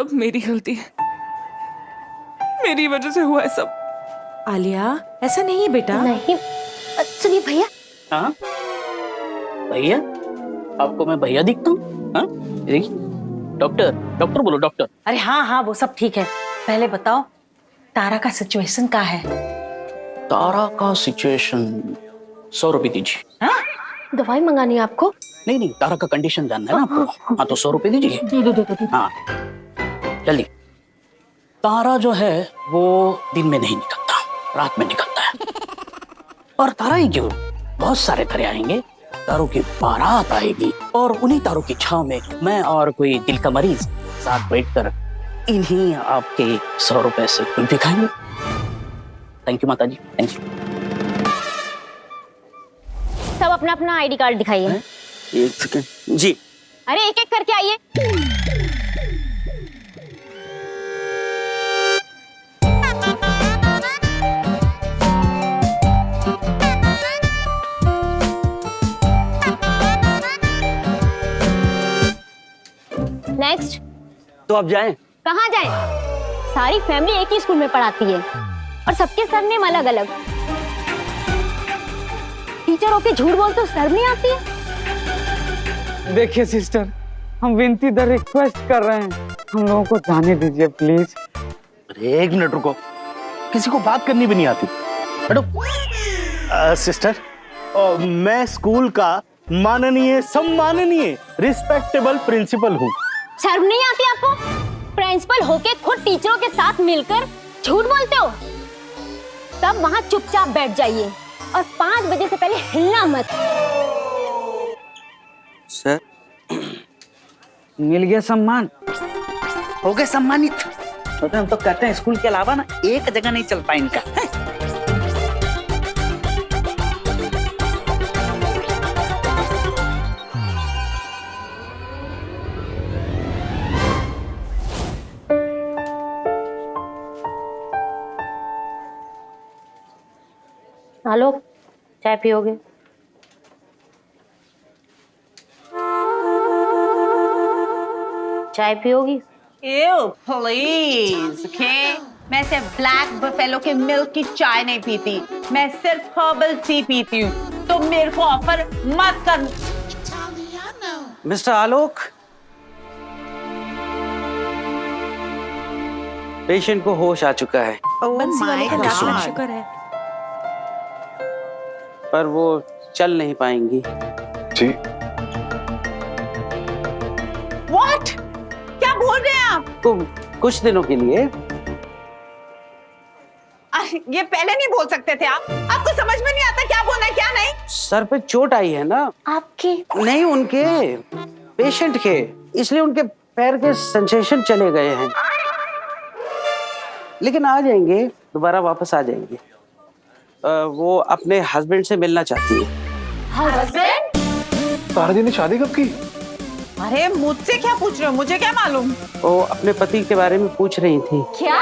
सब मेरी गलती है, मेरी वजह से हुआ है सब। आलिया, ऐसा नहीं है बेटा। नहीं, सुनिए भैया। हाँ भैया, आपको मैं भैया दिखता हूँ? हाँ देखिए, डॉक्टर डॉक्टर बोलो डॉक्टर। अरे हाँ हाँ, वो सब ठीक है। पहले बताओ तारा का सिचुएशन क्या है? तारा का सिचुएशन 100 रुपए दीजिए। हाँ? दवाई मंगानी है आपको? नहीं नहीं, तारा का कंडीशन जानना है ना आपको। हाँ तो 100 रुपए दीजिए। दो। हाँ जल्दी। तारा जो है वो दिन में नहीं निकलता, रात में निकलता है। और तारा ही क्यों, बहुत सारे तारे आएंगे। तारों की बारात आएगी और उन्हीं तारों की छाव में मैं और कोई दिल का मरीज साथ बैठकर इन्हीं आपके 100 रुपए से कुल्फी खाएंगे। थैंक यू माता जी, थैंक यू। सब अपना अपना आईडी कार्ड दिखाइए। एक सेकंड जी। अरे एक एक करके आइए। नेक्स्ट। तो अब जाएं? कहाँ जाएं? सारी फैमिली एक ही स्कूल में पढ़ाती है और सबके सरनेम अलग अलग। टीचर होके झूठ बोल तो शर्म नहीं आती है? देखिए सिस्टर, हम विनती द रिक्वेस्ट कर रहे हैं, हम लोगों को जाने दीजिए प्लीज। अरे एक मिनट रुको, किसी को बात करनी भी नहीं आती। हटो। सिस्टर, मैं स्कूल का माननीय सम्माननीय रिस्पेक्टेबल प्रिंसिपल हूँ। शर्म नहीं आती आपको? प्रिंसिपल होके खुद टीचरों के साथ मिलकर झूठ बोलते हो। तब वहाँ चुपचाप बैठ जाइए और 5 बजे से पहले हिलना मत। सर मिल गया सम्मान, हो गए सम्मानित। तो हम तो कहते हैं स्कूल के अलावा ना एक जगह नहीं चल पाए इनका। आलोक, चाय पियोगे? चाय पियोगी? Ew, please, okay? मैं सिर्फ ब्लैक बफेलो के मिल्क की चाय नहीं पीती, मैं सिर्फ हर्बल टी पीती हूँ। तो मेरे को ऑफर मत कर। मिस्टर आलोक, पेशेंट को होश आ चुका है। Oh my God. शुक्र है। पर वो चल नहीं पाएंगी। जी। What? क्या बोल रहे हैं आप? तो कुछ दिनों के लिए। ये पहले नहीं बोल सकते थे आप? आपको समझ में नहीं आता क्या बोलना है क्या नहीं? सर पे चोट आई है ना? आपके? नहीं, उनके पेशेंट के, इसलिए उनके पैर के सेंसेशन चले गए हैं, लेकिन आ जाएंगे, दोबारा वापस आ जाएंगे। वो अपने हस्बैंड से मिलना चाहती है। हस्बैंड? तारा जी ने शादी कब की? अरे मुझसे क्या पूछ रहे हो? मुझे क्या मालूम? वो अपने पति के बारे में पूछ रही थी। क्या?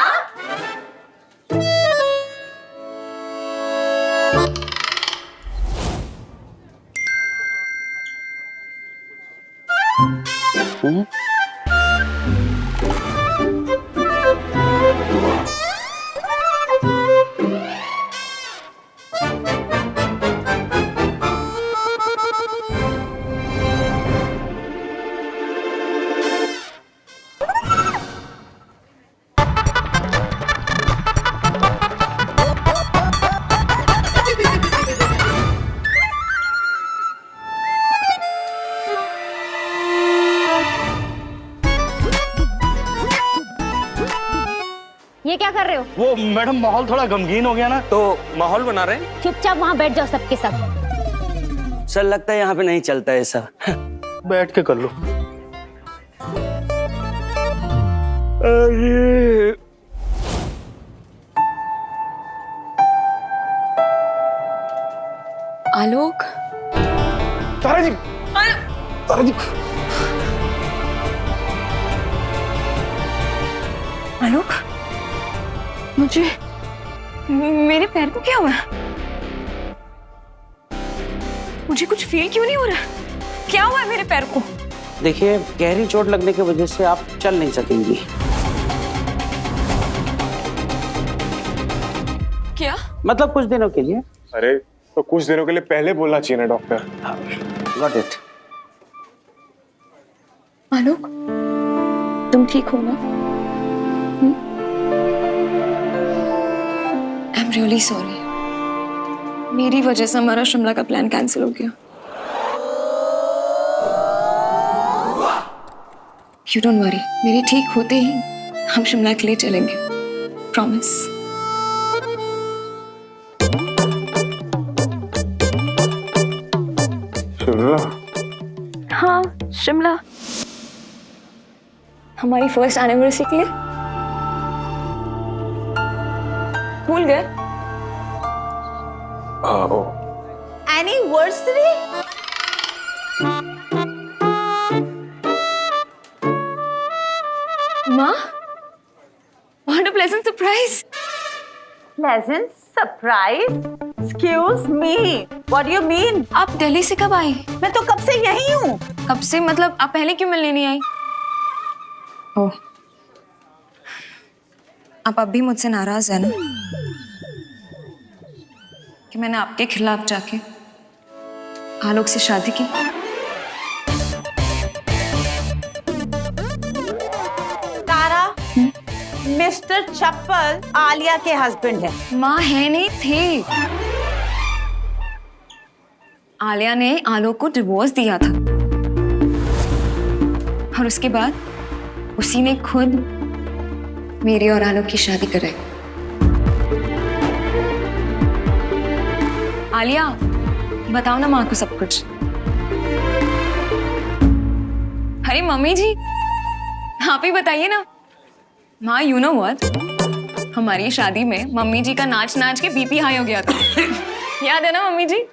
ये क्या कर रहे हो? वो मैडम माहौल थोड़ा गमगीन हो गया ना, तो माहौल बना रहे हैं। चुपचाप वहाँ बैठ जाओ सबके सब। सर लगता है यहाँ पे नहीं चलता ऐसा। बैठ के कर लो। अरे आलोक, तारा जी, तारा जी, आलोक, मेरे पैर को क्या हुआ? मुझे कुछ फील क्यों नहीं हो रहा? क्या हुआ है मेरे पैर को? देखिए, गहरी चोट लगने की वजह से आप चल नहीं सकेंगी। क्या? मतलब कुछ दिनों के लिए। अरे तो कुछ दिनों के लिए पहले बोलना चाहिए ना डॉक्टर। Got it. आलोक, तुम ठीक हो ना? आई एम रियली सॉरी, मेरी वजह से हमारा शिमला का प्लान कैंसिल हो गया। यू डोंट वरी, मेरे ठीक होते ही हम शिमला के लिए चलेंगे, प्रॉमिस। शिमला? हाँ, शिमला, हमारी फर्स्ट एनिवर्सरी के लिए। भूल गए? ओ एनिवर्सरी? माँ, what a pleasant surprise! Pleasant surprise? Excuse me. What do you mean? आप दिल्ली से कब आई? मैं तो कब से यही हूँ। कब से मतलब आप पहले क्यों मिलने नहीं आई? ओह, आप अब भी मुझसे नाराज है ना कि मैंने आपके खिलाफ जाके आलोक से शादी की? तारा, मिस्टर चप्पल आलिया के हस्बैंड है। माँ है नहीं थे। आलिया ने आलोक को डिवोर्स दिया था और उसके बाद उसी ने खुद मेरी और आलोक की शादी कराई। आलिया, बताओ ना माँ को सब कुछ। अरे मम्मी जी, आप ही बताइए ना। माँ, यू नो व्हाट, हमारी शादी में मम्मी जी का नाच नाच के बीपी हाई हो गया था। याद है ना मम्मी जी?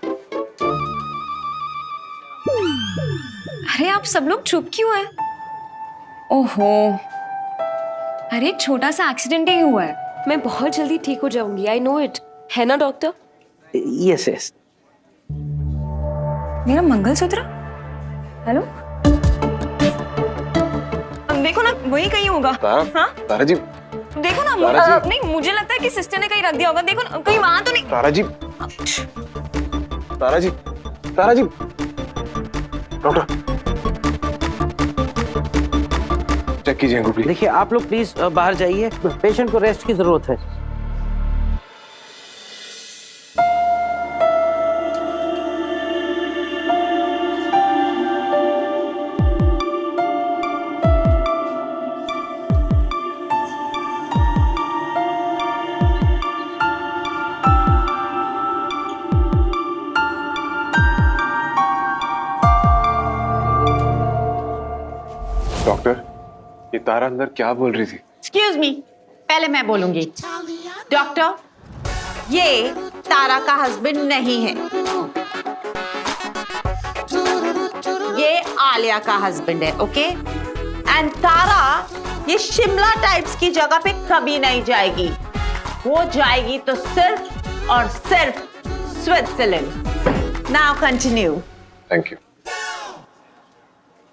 अरे आप सब लोग चुप क्यों हैं? ओहो, अरे छोटा सा एक्सीडेंट ही हुआ है। मैं बहुत जल्दी ठीक हो जाऊंगी, आई नो इट, है ना डॉक्टर? Yes yes. मेरा मंगलसूत्र? हेलो, देखो ना, वही कहीं होगा। हाँ? तारा जी, देखो ना, तारा जी। नहीं, मुझे लगता है कि सिस्टर ने कहीं रख दिया होगा। देखो ना, कहीं वहां तो नहीं। तारा जी, तारा जी, तारा जी, डॉक्टर चेक कीजिए इनको प्लीज। देखिए आप लोग प्लीज बाहर जाइए, पेशेंट को रेस्ट की जरूरत है। डॉक्टर, ये तारा अंदर क्या बोल रही थी? Excuse me. पहले मैं बोलूंगी। डॉक्टर, ये तारा का हस्बैंड नहीं है, ये आलिया का हस्बैंड है, ओके? एंड तारा ये शिमला टाइप्स की जगह पे कभी नहीं जाएगी। वो जाएगी तो सिर्फ और सिर्फ Switzerland. Now continue. Thank you.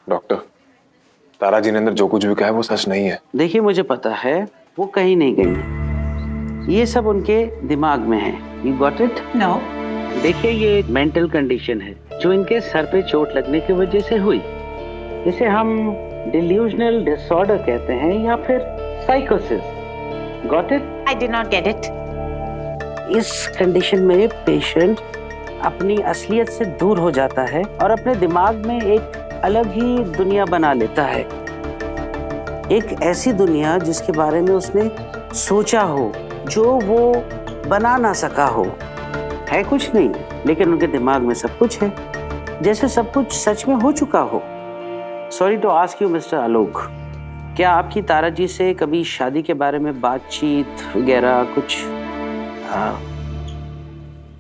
Doctor, Tara ji ने अंदर जो कुछ भी कहा है वो सच नहीं है। देखिए मुझे पता है वो कहीं नहीं गई, ये सब उनके दिमाग में है। You got it? नो। देखिए ये मेंटल कंडीशन है जो इनके सर पे चोट लगने की वजह से हुई, जिसे हम डिल्यूजनल डिसऑर्डर कहते हैं या फिर साइकोसिस। Got it? I did not get it. इस कंडीशन में पेशेंट अपनी असलियत से दूर हो जाता है और अपने दिमाग में एक अलग ही दुनिया बना लेता है, एक ऐसी दुनिया जिसके बारे में उसने सोचा हो, जो वो बना ना सका हो। है कुछ नहीं, लेकिन उनके दिमाग में सब कुछ है, जैसे सब कुछ सच में हो चुका हो। Sorry to ask you mister Alok, क्या आपकी तारा जी से कभी शादी के बारे में बातचीत वगैरह कुछ?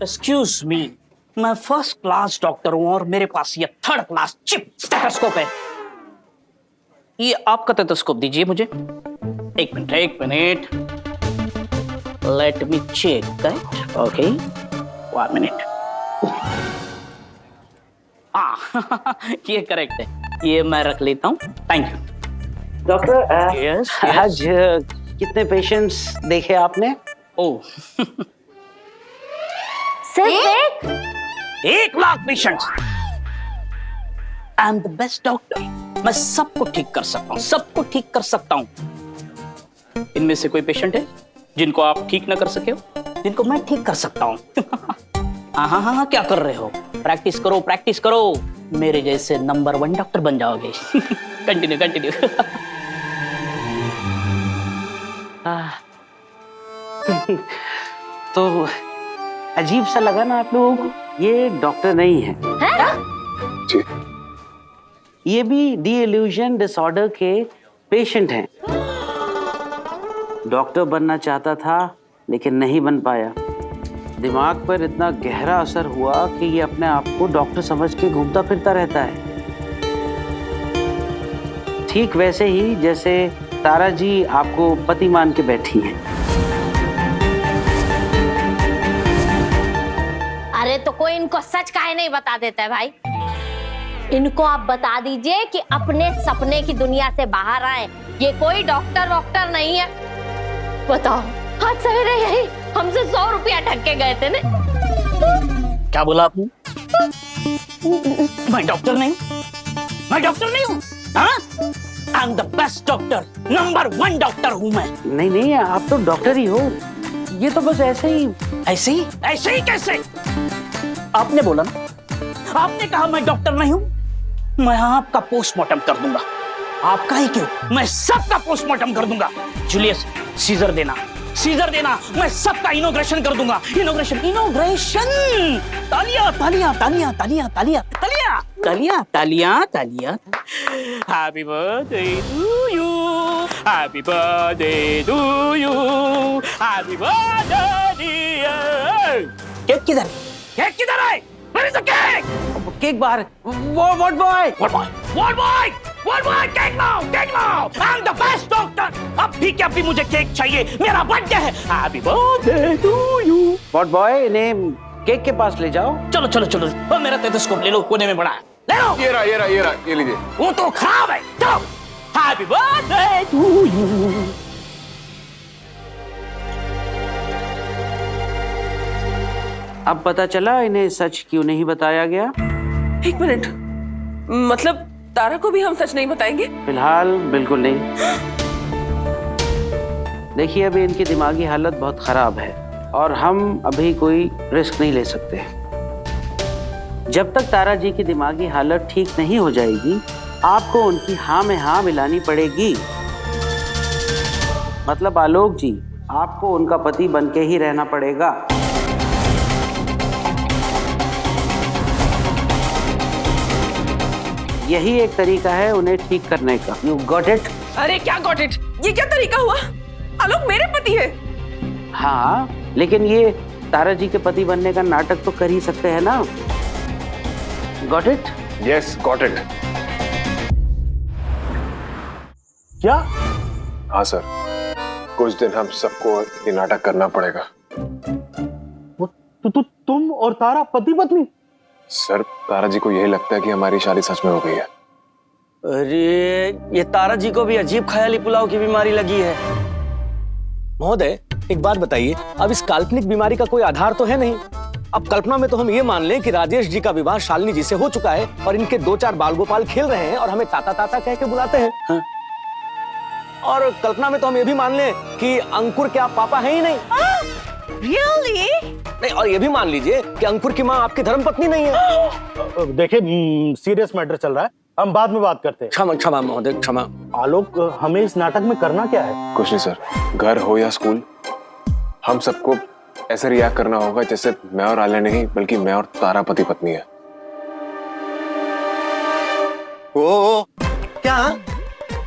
एक्सक्यूज मी, मैं फर्स्ट क्लास डॉक्टर हूं और मेरे पास ये थर्ड क्लास चिप स्टेथोस्कोप है। ये आपका स्टेथोस्कोप दीजिए मुझे। एक minute, let me check that. Okay, 1 minute. ये करेक्ट है, ये मैं रख लेता हूँ। Thank you doctor. यस, आज कितने पेशेंट्स देखे आपने? ओह सिर्फ एक 1,00,000 patients. I am the best doctor. मैं सबको ठीक कर सकता हूँ, सबको ठीक कर सकता हूँ। इनमें से कोई पेशेंट है जिनको आप ठीक ना कर सके हो, जिनको मैं ठीक कर सकता हूँ? हाँ, क्या कर रहे हो? प्रैक्टिस करो, प्रैक्टिस करो, मेरे जैसे नंबर 1 डॉक्टर बन जाओगे। कंटिन्यू। तो अजीब सा लगा ना आप लोगों को? ये डॉक्टर नहीं है, जी। ये भी डी इल्यूजन डिसऑर्डर के पेशेंट हैं। डॉक्टर बनना चाहता था लेकिन नहीं बन पाया। दिमाग पर इतना गहरा असर हुआ कि ये अपने आप को डॉक्टर समझ के घूमता फिरता रहता है। ठीक वैसे ही जैसे तारा जी आपको पति मान के बैठी हैं। अरे तो कोई इनको सच काहे नहीं बता देता है भाई? इनको आप बता दीजिए कि अपने सपने की दुनिया से बाहर आए। ये कोई डॉक्टर वॉक्टर नहीं है। बताओ, आज सवेरे यही हमसे 100 रुपया ठग के गए थे ना। क्या बोला आपने? मैं डॉक्टर नहीं हूँ। हाँ? I am the best doctor, number 1 doctor हूँ मैं। नहीं, आप तो डॉक्टर ही हो। ये तो बस ऐसे ही कैसे? आपने बोला ना, आपने कहा मैं डॉक्टर नहीं हूँ। मैं आपका पोस्टमार्टम कर दूंगा। आपका ही क्यों, मैं सबका पोस्टमार्टम कर दूंगा। जूलियस, सीजर देना। मैं सबका इनॉग्रेशन कर दूंगा। इनॉग्रेशन। तालियां। Happy birthday to you. Happy birthday to you. Happy birthday dear. Cake किधर है? Where is the cake? Cake बाहर। What boy? What boy? Cake now! I'm the best doctor. अब ठीक है, अभी मुझे केक चाहिए, मेरा बर्थडे है। Happy birthday to you. What boy? इन्हें केक के पास ले जाओ। चलो। और मेरा टेथोस्कोप ले लो, कोने में पड़ा है। ले लो। ये रहा, ये लीजिए। वो तो खराब है। चलो। Happy birthday to you. अब पता चला इन्हें सच क्यों नहीं बताया गया। 1 मिनट, मतलब तारा को भी हम सच नहीं बताएंगे? फिलहाल बिल्कुल नहीं। देखिए, अभी इनकी दिमागी हालत बहुत खराब है और हम अभी कोई रिस्क नहीं ले सकते। जब तक तारा जी की दिमागी हालत ठीक नहीं हो जाएगी, आपको उनकी हाँ में हाँ मिलानी पड़ेगी। मतलब आलोक जी, आपको उनका पति बनके ही रहना पड़ेगा। यही एक तरीका है उन्हें ठीक करने का। You got it? अरे क्या गॉट इट? ये क्या तरीका हुआ? आलोक मेरे पति है। हाँ, लेकिन ये तारा जी के पति बनने का नाटक तो कर ही सकते हैं ना। Got it? Yes, got it. क्या? हाँ सर, कुछ दिन हम सबको ये नाटक करना पड़ेगा। तुम और तारा पति पत्नी? सर, तारा जी को यही लगता है कि हमारी शादी सच में हो गई है। अरे, ये तारा जी को भी अजीब ख्याली पुलाव की बीमारी लगी है। महोदय, एक बात बताइए, अब इस काल्पनिक बीमारी का कोई आधार तो है नहीं। अब कल्पना में तो हम ये मान लें कि राजेश जी का विवाह शालिनी जी से हो चुका है और इनके 2-4 बाल गोपाल खेल रहे हैं और हमें ताता ताता कह के बुलाते हैं। हाँ? और कल्पना में तो हम ये भी मान लें कि अंकुर के आप पापा हैं ही नहीं। Really? नहीं, और ये भी मान लीजिए कि अंकुर की माँ आपकी धर्मपत्नी नहीं है। देखिए, सीरियस मैटर चल रहा है, हम बाद में बात करते हैं। क्षमा महोदय, क्षमा। आलोक, हमें इस नाटक में करना क्या है? कुछ नहीं सर, घर हो या स्कूल, हम सबको ऐसे रिएक्ट करना होगा जैसे मैं और आलिया नहीं, बल्कि मैं और तारा पति पत्नी है। ओ, क्या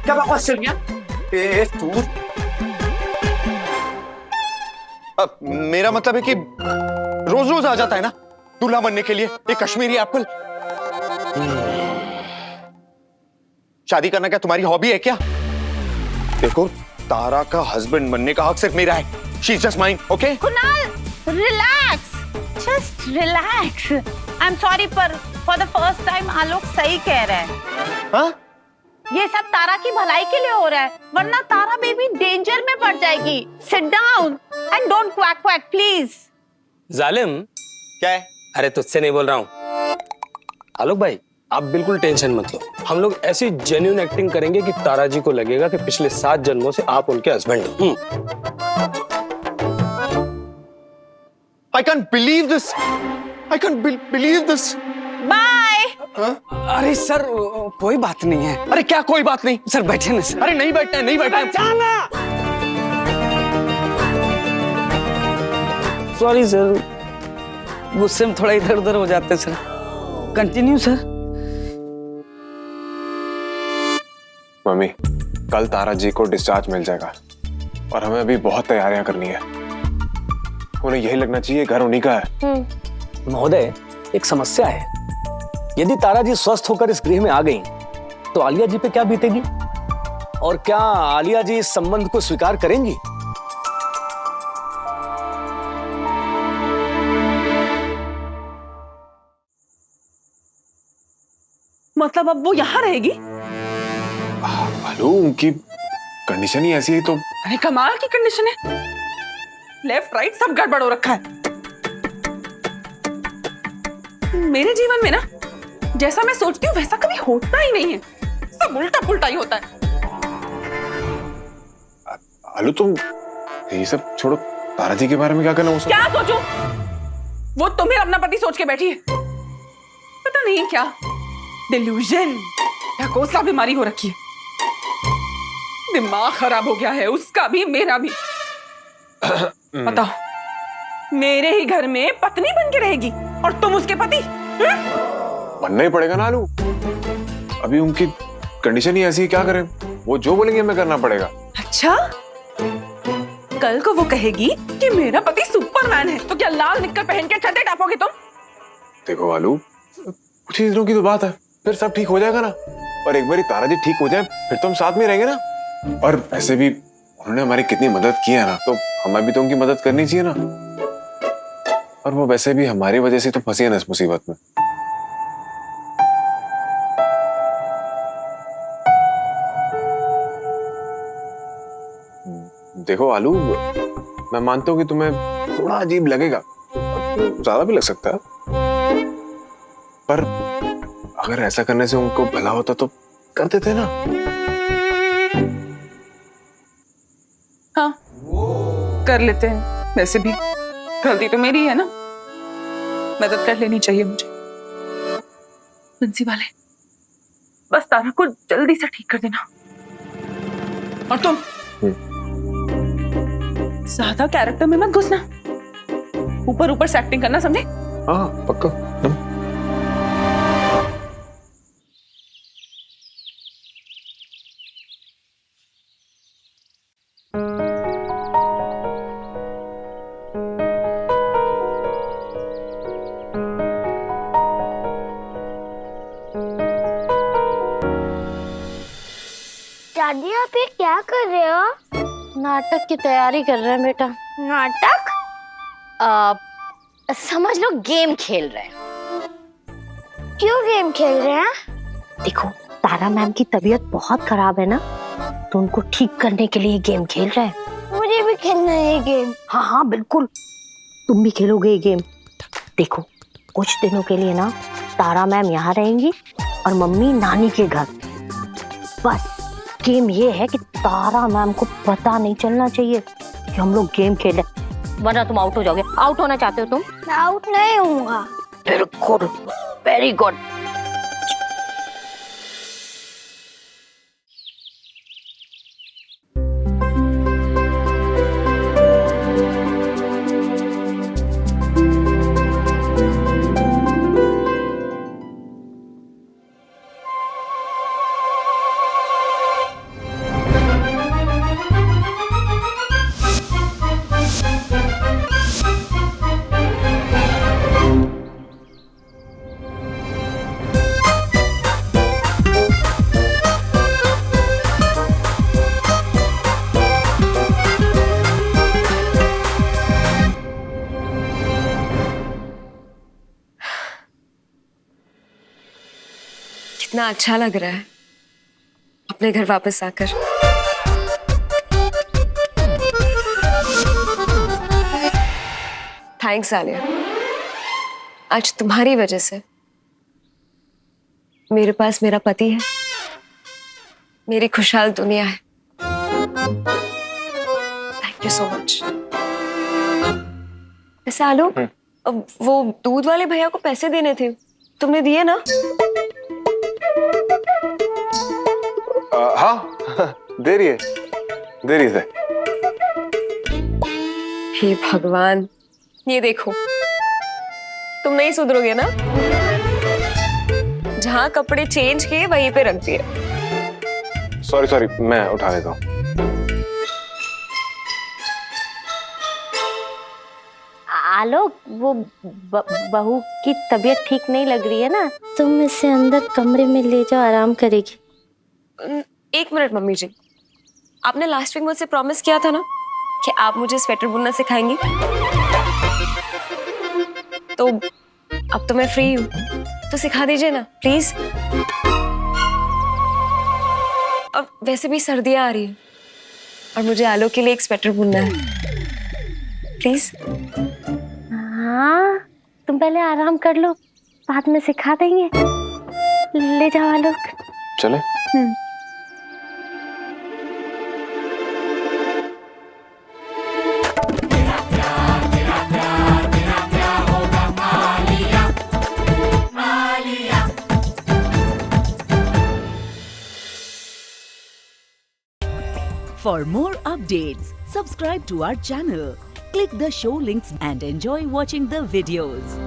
बकवास चल गया? तू, अब मेरा मतलब है कि रोज रोज आ जाता है ना दूल्हा बनने के लिए एक कश्मीरी एप्पल। शादी करना क्या तुम्हारी हॉबी है क्या? देखो, तारा का हस्बैंड बनने का हक सिर्फ मेरा है। She is just mine, okay? Kunal, relax, just relax. I am sorry, पर फॉर द फर्स्ट टाइम आलोक सही कह रहे हैं। हाँ? ये सब तारा की भलाई के लिए हो रहा है, वरना तारा बेबी डेंजर में पड़ जाएगी। Sit down and don't quack quack please. जालिम, क्या है? अरे तुझसे नहीं बोल रहा हूँ। आलोक भाई, आप बिल्कुल टेंशन मत लो। हम लोग ऐसी जेन्युइन एक्टिंग करेंगे कि तारा जी को लगेगा कि पिछले 7 जन्मों से आप उनके हस्बैंड हो। I can't believe this. I can't believe this. Bye. अरे सर कोई बात नहीं है। अरे क्या कोई बात नहीं? सर बैठे ना सर। अरे नहीं बैठना है, नहीं बैठना है। सॉरी सर, गुस्से में थोड़ा इधर उधर हो जाते हैं सर। Continue sir. मम्मी, कल तारा जी को डिस्चार्ज मिल जाएगा और हमें अभी बहुत तैयारियां करनी है। उन्हें यही लगना चाहिए घर उन्हीं का है। महोदय, एक समस्या है। यदि तारा जी स्वस्थ होकर इस गृह में आ गई तो आलिया जी पे क्या बीतेगी? और क्या आलिया जी इस संबंध को स्वीकार करेंगी? मतलब अब वो यहाँ रहेगी? भालू, उनकी कंडीशन ही ऐसी है तो। अरे कमाल की कंडीशन है, लेफ्ट राइट सब गड़बड़ हो रखा है। मेरे जीवन में ना जैसा मैं सोचती हूँ वैसा कभी होता ही नहीं है, सब उल्टा पुल्टा ही होता है। भालू, तुम ये सब छोड़ो, तारा जी के बारे में क्या करना है? क्या सोचूं? वो तुम्हें अपना पति सोच के बैठी है। पता नहीं क्या डिल्यूजन या कोसला बीमारी हो रखी है। दिमाग खराब हो गया है, उसका भी मेरा भी। बताओ, मेरे ही घर में पत्नी बन के रहेगी और तुम उसके पति? बनना ही पड़ेगा ना आलू, अभी उनकी कंडीशन ही ऐसी है, क्या करें? वो जो बोलेंगे हमें करना पड़ेगा। अच्छा, कल को वो कहेगी कि मेरा पति सुपरमैन है तो क्या लाल निक्कर पहन के छठे टापोगे तुम? देखो आलू, कुछ ही दिनों की तो बात है, फिर सब ठीक हो जाएगा ना। और एक बार तारा जी ठीक हो जाए फिर तो हम साथ में रहेंगे ना। और वैसे भी उन्होंने हमारी कितनी मदद की है ना, तो हमें भी तो उनकी मदद करनी चाहिए ना। और वो वैसे भी हमारी वजह से तो फंसी है ना इस मुसीबत में। देखो आलू, मैं मानता हूँ कि तुम्हें थोड़ा अजीब लगेगा, ज्यादा भी लग सकता है, पर अगर ऐसा करने से उनको भला होता तो कर देते ना। हाँ, कर लेते हैं। वैसे भी गलती तो मेरी है ना, मदद कर लेनी चाहिए मुझे। बंसी वाले, बस तारा को जल्दी से ठीक कर देना। और तुम ज्यादा कैरेक्टर में मत घुसना, ऊपर ऊपर से एक्टिंग करना, समझे? हाँ पक्का। दादी, आप ये क्या कर रहे हो? नाटक की तैयारी कर रहे हैं बेटा। नाटक? समझ लो गेम खेल रहे हैं। क्यों गेम खेल रहे हैं? देखो, तारा मैम की तबीयत बहुत खराब है ना, तो उनको ठीक करने के लिए गेम खेल रहे हैं। मुझे भी खेलना है ये गेम। हाँ हाँ बिल्कुल, तुम भी खेलोगे ये गेम। देखो, कुछ दिनों के लिए ना तारा मैम यहाँ रहेंगी और मम्मी नानी के घर। बस गेम ये है कि तारा मैम को पता नहीं चलना चाहिए कि हम लोग गेम खेले, वरना तुम आउट हो जाओगे। आउट होना चाहते हो तुम? मैं आउट नहीं होऊंगा। Very good, very good. कितना अच्छा लग रहा है अपने घर वापस आकर। थैंक्स आलिया, आज तुम्हारी वजह से मेरे पास मेरा पति है, मेरी खुशहाल दुनिया है। Thank you so much. वैसे आलोक, अब वो दूध वाले भैया को पैसे देने थे, तुमने दिए ना? हाँ दे रही है। हे भगवान, ये देखो, तुम नहीं सुधरोगे ना? जहां कपड़े चेंज किए वहीं पे रख दिए। सॉरी मैं उठा लेता हूँ। आलोक, वो बहू की तबीयत ठीक नहीं लग रही है ना, तुम इसे अंदर कमरे में ले जाओ, आराम करेगी। एक मिनट मम्मी जी, आपने लास्ट वीक मुझसे प्रॉमिस किया था ना कि आप मुझे स्वेटर बुनना सिखाएंगी। तो अब तो मैं फ्री हूँ, तो सिखा दीजिए ना प्लीज। और वैसे भी सर्दियाँ आ रही है और मुझे आलोक के लिए एक स्वेटर बुनना है, प्लीज। हाँ, तुम पहले आराम कर लो, बाद में सिखा देंगे। ले जाओ आलोक। चले। For more updates, subscribe to our channel, click the show links and enjoy watching the videos.